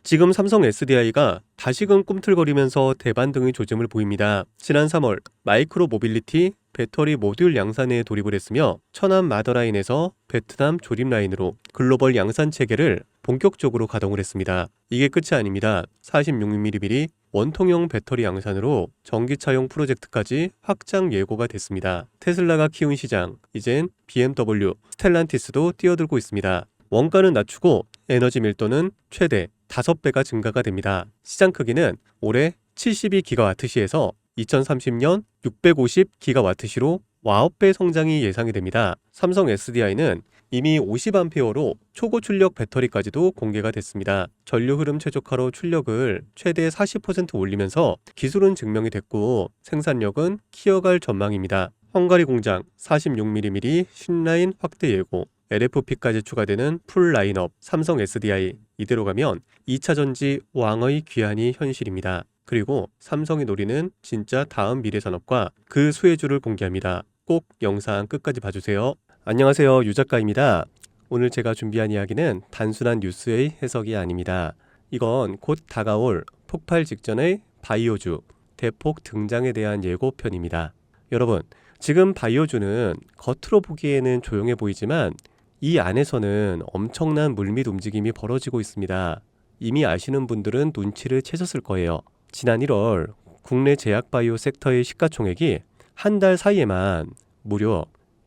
지금 삼성 SDI가 다시금 꿈틀거리면서 대반등의 조짐을 보입니다. 지난 3월 마이크로 모빌리티 배터리 모듈 양산에 돌입을 했으며 천안 마더라인에서 베트남 조립 라인으로 글로벌 양산 체계를 본격적으로 가동을 했습니다. 이게 끝이 아닙니다. 46mm 원통형 배터리 양산으로 전기차용 프로젝트까지 확장 예고가 됐습니다. 테슬라가 키운 시장, 이젠 BMW, 스텔란티스도 뛰어들고 있습니다. 원가는 낮추고 에너지 밀도는 최대 5배가 증가가 됩니다. 시장 크기는 올해 72GWh에서 2030년 650GWh로 9배 성장이 예상이 됩니다. 삼성 SDI는 이미 50A로 초고 출력 배터리까지도 공개가 됐습니다. 전류 흐름 최적화로 출력을 최대 40% 올리면서 기술은 증명이 됐고 생산력은 키워갈 전망입니다. 헝가리 공장 46mm 신라인 확대 예고, LFP까지 추가되는 풀 라인업 삼성 SDI, 이대로 가면 2차 전지 왕의 귀환이 현실입니다. 그리고 삼성이 노리는 진짜 다음 미래 산업과 그 수혜주를 공개합니다. 꼭 영상 끝까지 봐주세요. 안녕하세요, 유 작가입니다. 오늘 제가 준비한 이야기는 단순한 뉴스의 해석이 아닙니다. 이건 곧 다가올 폭발 직전의 바이오주 대폭 등장에 대한 예고편입니다. 여러분, 지금 바이오주는 겉으로 보기에는 조용해 보이지만 이 안에서는 엄청난 물밑 움직임이 벌어지고 있습니다. 이미 아시는 분들은 눈치를 채셨을 거예요. 지난 1월 국내 제약바이오 섹터의 시가총액이 한 달 사이에만 무려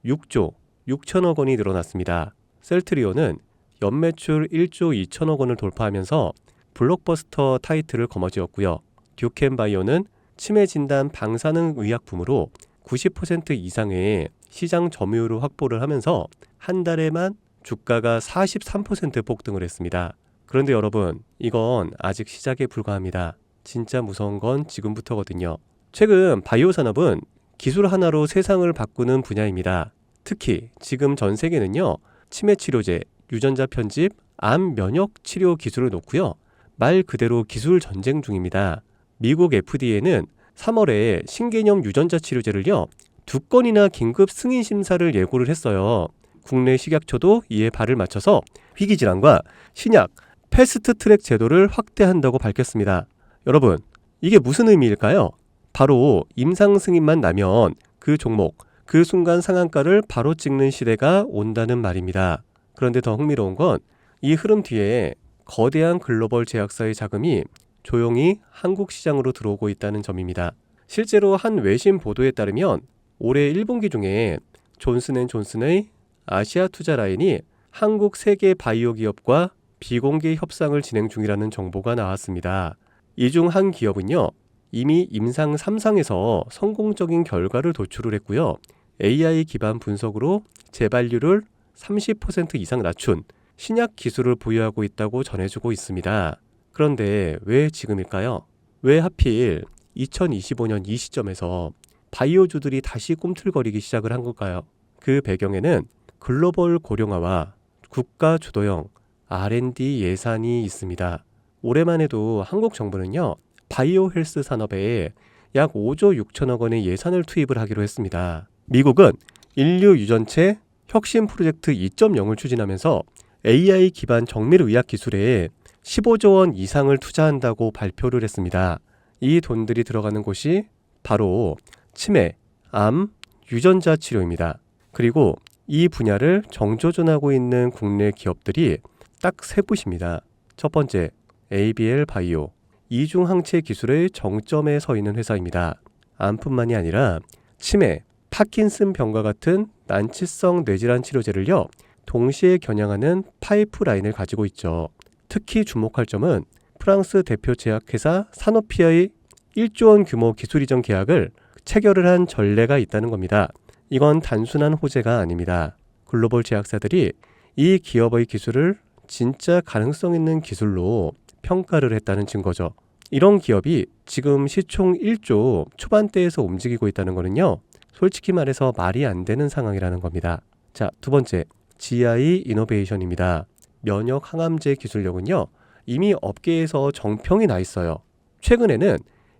6조 6천억 원이 늘어났습니다. 셀트리온은 연매출 1조 2천억 원을 돌파하면서 블록버스터 타이틀을 거머쥐었고요. 듀켄바이오는 치매 진단 방사능 의약품으로 90% 이상의 시장 점유율을 확보를 하면서 한 달에만 주가가 43% 폭등을 했습니다. 그런데 여러분, 이건 아직 시작에 불과합니다. 진짜 무서운 건 지금부터거든요. 최근 바이오 산업은 기술 하나로 세상을 바꾸는 분야입니다. 특히 지금 전 세계는요, 치매 치료제, 유전자 편집, 암 면역 치료 기술을 놓고요, 말 그대로 기술 전쟁 중입니다. 미국 FDA는 3월에 신개념 유전자 치료제를요 2건이나 긴급 승인 심사를 예고를 했어요. 국내 식약처도 이에 발을 맞춰서 희귀질환과 신약 패스트 트랙 제도를 확대한다고 밝혔습니다. 여러분, 이게 무슨 의미일까요? 바로 임상 승인만 나면 그 종목, 그 순간 상한가를 바로 찍는 시대가 온다는 말입니다. 그런데 더 흥미로운 건 이 흐름 뒤에 거대한 글로벌 제약사의 자금이 조용히 한국 시장으로 들어오고 있다는 점입니다. 실제로 한 외신 보도에 따르면 올해 1분기 중에 존슨앤존슨의 아시아 투자 라인이 한국 세계 바이오 기업과 비공개 협상을 진행 중이라는 정보가 나왔습니다. 이 중 한 기업은요, 이미 임상 3상에서 성공적인 결과를 도출을 했고요. AI 기반 분석으로 재발률을 30% 이상 낮춘 신약 기술을 보유하고 있다고 전해주고 있습니다. 그런데 왜 지금일까요? 왜 하필 2025년 이 시점에서 바이오주들이 다시 꿈틀거리기 시작을 한 걸까요? 그 배경에는 글로벌 고령화와 국가 주도형 R&D 예산이 있습니다. 올해만 해도 한국 정부는요, 바이오 헬스 산업에 약 5조 6천억 원의 예산을 투입을 하기로 했습니다. 미국은 인류 유전체 혁신 프로젝트 2.0을 추진하면서 AI 기반 정밀의학 기술에 15조 원 이상을 투자한다고 발표를 했습니다. 이 돈들이 들어가는 곳이 바로 치매, 암, 유전자 치료입니다. 그리고 이 분야를 정조준하고 있는 국내 기업들이 딱 세 곳입니다. 첫 번째, ABL 바이오, 이중 항체 기술의 정점에 서 있는 회사입니다. 암뿐만이 아니라 치매, 파킨슨 병과 같은 난치성 뇌질환 치료제를요, 동시에 겨냥하는 파이프라인을 가지고 있죠. 특히 주목할 점은 프랑스 대표 제약회사 사노피의 1조 원 규모 기술 이전 계약을 체결을 한 전례가 있다는 겁니다. 이건 단순한 호재가 아닙니다. 글로벌 제약사들이 이 기업의 기술을 진짜 가능성 있는 기술로 평가를 했다는 증거죠. 이런 기업이 지금 시총 1조 초반대에서 움직이고 있다는 거는요, 솔직히 말해서 말이 안 되는 상황이라는 겁니다. 자, 두 번째, GI 이노베이션입니다. 면역 항암제 기술력은요, 이미 업계에서 정평이 나 있어요. 최근에는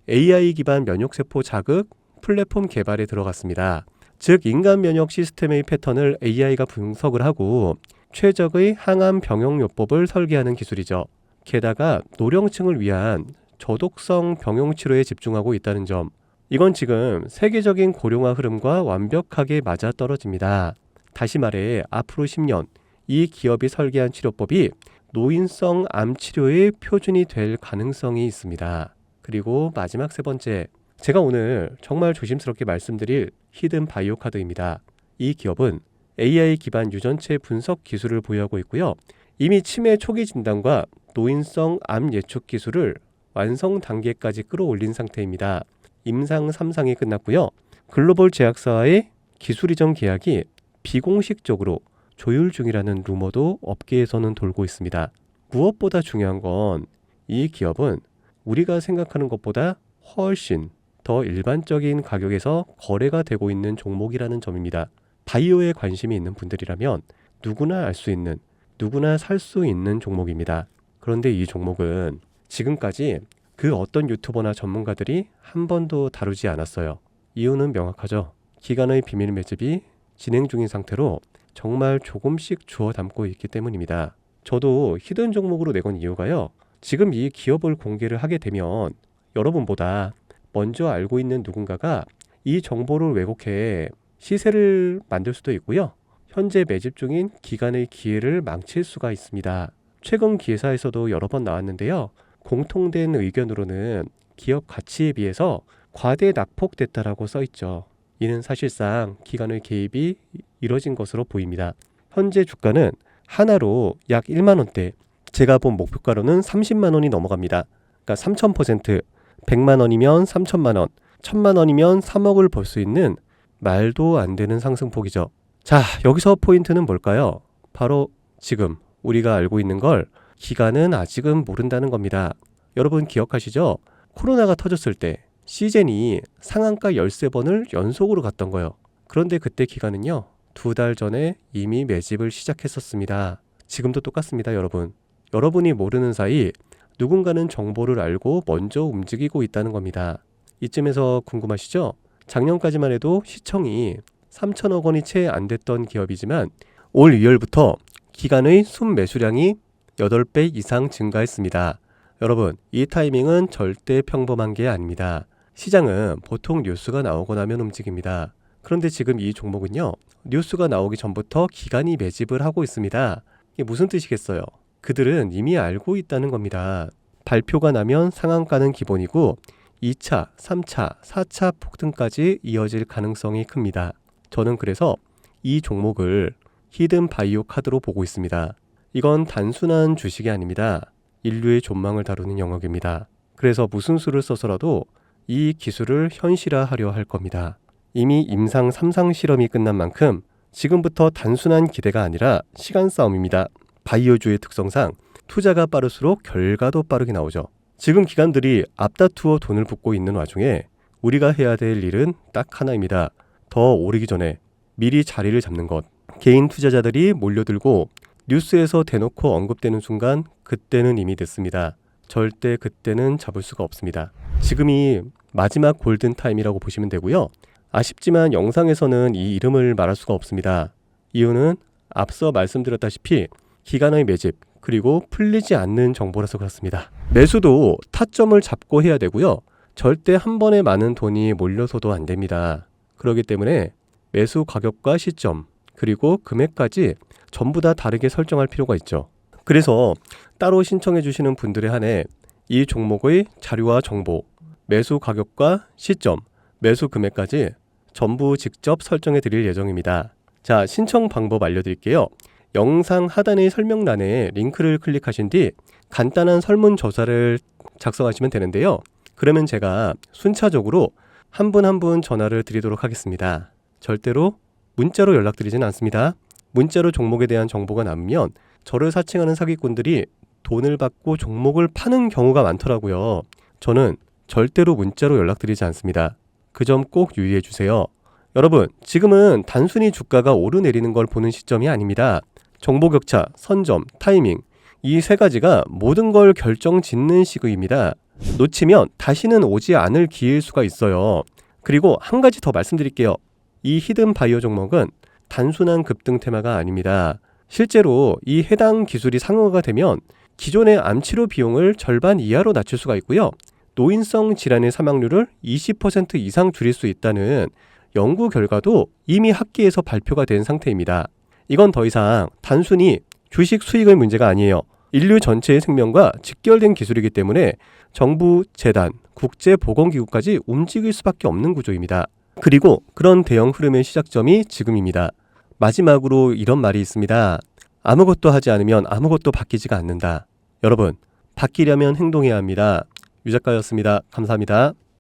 AI 기반 면역세포 자극 플랫폼 개발에 들어갔습니다. 즉, 인간 면역 시스템의 패턴을 AI가 분석을 하고 최적의 항암 병용요법을 설계하는 기술이죠. 게다가 노령층을 위한 저독성 병용 치료에 집중하고 있다는 점, 이건 지금 세계적인 고령화 흐름과 완벽하게 맞아떨어집니다. 다시 말해 앞으로 10년 이 기업이 설계한 치료법이 노인성 암 치료의 표준이 될 가능성이 있습니다. 그리고 마지막 세 번째, 제가 오늘 정말 조심스럽게 말씀드릴 히든 바이오 카드입니다. 이 기업은 AI 기반 유전체 분석 기술을 보유하고 있고요. 이미 치매 초기 진단과 노인성 암 예측 기술을 완성 단계까지 끌어올린 상태입니다. 임상 3상이 끝났고요. 글로벌 제약사와의 기술 이전 계약이 비공식적으로 조율 중이라는 루머도 업계에서는 돌고 있습니다. 무엇보다 중요한 건 이 기업은 우리가 생각하는 것보다 훨씬 더 일반적인 가격에서 거래가 되고 있는 종목이라는 점입니다. 바이오에 관심이 있는 분들이라면 누구나 알 수 있는, 누구나 살 수 있는 종목입니다. 그런데 이 종목은 지금까지 그 어떤 유튜버나 전문가들이 한 번도 다루지 않았어요. 이유는 명확하죠. 기관의 비밀 매집이 진행 중인 상태로 정말 조금씩 주워 담고 있기 때문입니다. 저도 히든 종목으로 내건 이유가요. 지금 이 기업을 공개를 하게 되면 여러분보다 먼저 알고 있는 누군가가 이 정보를 왜곡해 시세를 만들 수도 있고요. 현재 매집 중인 기관의 기회를 망칠 수가 있습니다. 최근 기사에서도 여러 번 나왔는데요. 공통된 의견으로는 기업 가치에 비해서 과대 낙폭됐다라고 써있죠. 이는 사실상 기관의 개입이 이뤄진 것으로 보입니다. 현재 주가는 하나로 약 1만 원대, 제가 본 목표가로는 30만 원이 넘어갑니다. 그러니까 3000%, 100만 원이면 3천만 원, 1000만 원이면 3억을 벌 수 있는 말도 안 되는 상승폭이죠. 자, 여기서 포인트는 뭘까요? 바로 지금 우리가 알고 있는 걸 기관은 아직은 모른다는 겁니다. 여러분 기억하시죠? 코로나가 터졌을 때 시젠이 상한가 13번을 연속으로 갔던 거예요. 그런데 그때 기관은요, 2달 전에 이미 매집을 시작했었습니다. 지금도 똑같습니다, 여러분. 여러분이 모르는 사이 누군가는 정보를 알고 먼저 움직이고 있다는 겁니다. 이쯤에서 궁금하시죠? 작년까지만 해도 시청이 3천억 원이 채 안 됐던 기업이지만 올 2월부터 기관의 순매수량이 8배 이상 증가했습니다. 여러분, 이 타이밍은 절대 평범한 게 아닙니다. 시장은 보통 뉴스가 나오고 나면 움직입니다. 그런데 지금 이 종목은요, 뉴스가 나오기 전부터 기관이 매집을 하고 있습니다. 이게 무슨 뜻이겠어요? 그들은 이미 알고 있다는 겁니다. 발표가 나면 상한가는 기본이고 2차, 3차, 4차 폭등까지 이어질 가능성이 큽니다. 저는 그래서 이 종목을 히든 바이오 카드로 보고 있습니다. 이건 단순한 주식이 아닙니다. 인류의 존망을 다루는 영역입니다. 그래서 무슨 수를 써서라도 이 기술을 현실화하려 할 겁니다. 이미 임상 3상 실험이 끝난 만큼 지금부터 단순한 기대가 아니라 시간 싸움입니다. 바이오주의 특성상 투자가 빠를수록 결과도 빠르게 나오죠. 지금 기관들이 앞다투어 돈을 붓고 있는 와중에 우리가 해야 될 일은 딱 하나입니다. 더 오르기 전에 미리 자리를 잡는 것. 개인 투자자들이 몰려들고 뉴스에서 대놓고 언급되는 순간 그때는 이미 늦습니다. 절대 그때는 잡을 수가 없습니다. 지금이 마지막 골든타임이라고 보시면 되고요. 아쉽지만 영상에서는 이 이름을 말할 수가 없습니다. 이유는 앞서 말씀드렸다시피 기관의 매집, 그리고 풀리지 않는 정보라서 그렇습니다. 매수도 타점을 잡고 해야 되고요. 절대 한 번에 많은 돈이 몰려서도 안 됩니다. 그렇기 때문에 매수 가격과 시점, 그리고 금액까지 전부 다 다르게 설정할 필요가 있죠. 그래서 따로 신청해 주시는 분들에 한해 이 종목의 자료와 정보, 매수 가격과 시점, 매수 금액까지 전부 직접 설정해 드릴 예정입니다. 자, 신청 방법 알려드릴게요. 영상 하단의 설명란에 링크를 클릭하신 뒤 간단한 설문조사를 작성하시면 되는데요. 그러면 제가 순차적으로 한 분 한 분 전화를 드리도록 하겠습니다. 절대로 문자로 연락드리진 않습니다. 문자로 종목에 대한 정보가 남으면 저를 사칭하는 사기꾼들이 돈을 받고 종목을 파는 경우가 많더라고요. 저는 절대로 문자로 연락드리지 않습니다. 그 점 꼭 유의해 주세요. 여러분, 지금은 단순히 주가가 오르내리는 걸 보는 시점이 아닙니다. 정보 격차, 선점, 타이밍, 이 세 가지가 모든 걸 결정짓는 시기입니다. 놓치면 다시는 오지 않을 기회일 수가 있어요. 그리고 한 가지 더 말씀드릴게요. 이 히든 바이오 종목은 단순한 급등 테마가 아닙니다. 실제로 이 해당 기술이 상용화가 되면 기존의 암치료 비용을 절반 이하로 낮출 수가 있고요. 노인성 질환의 사망률을 20% 이상 줄일 수 있다는 연구 결과도 이미 학계에서 발표가 된 상태입니다. 이건 더 이상 단순히 주식 수익의 문제가 아니에요. 인류 전체의 생명과 직결된 기술이기 때문에 정부, 재단, 국제보건기구까지 움직일 수밖에 없는 구조입니다. 그리고 그런 대형 흐름의 시작점이 지금입니다. 마지막으로 이런 말이 있습니다. 아무것도 하지 않으면 아무것도 바뀌지가 않는다. 여러분, 바뀌려면 행동해야 합니다. 유 작가였습니다. 감사합니다.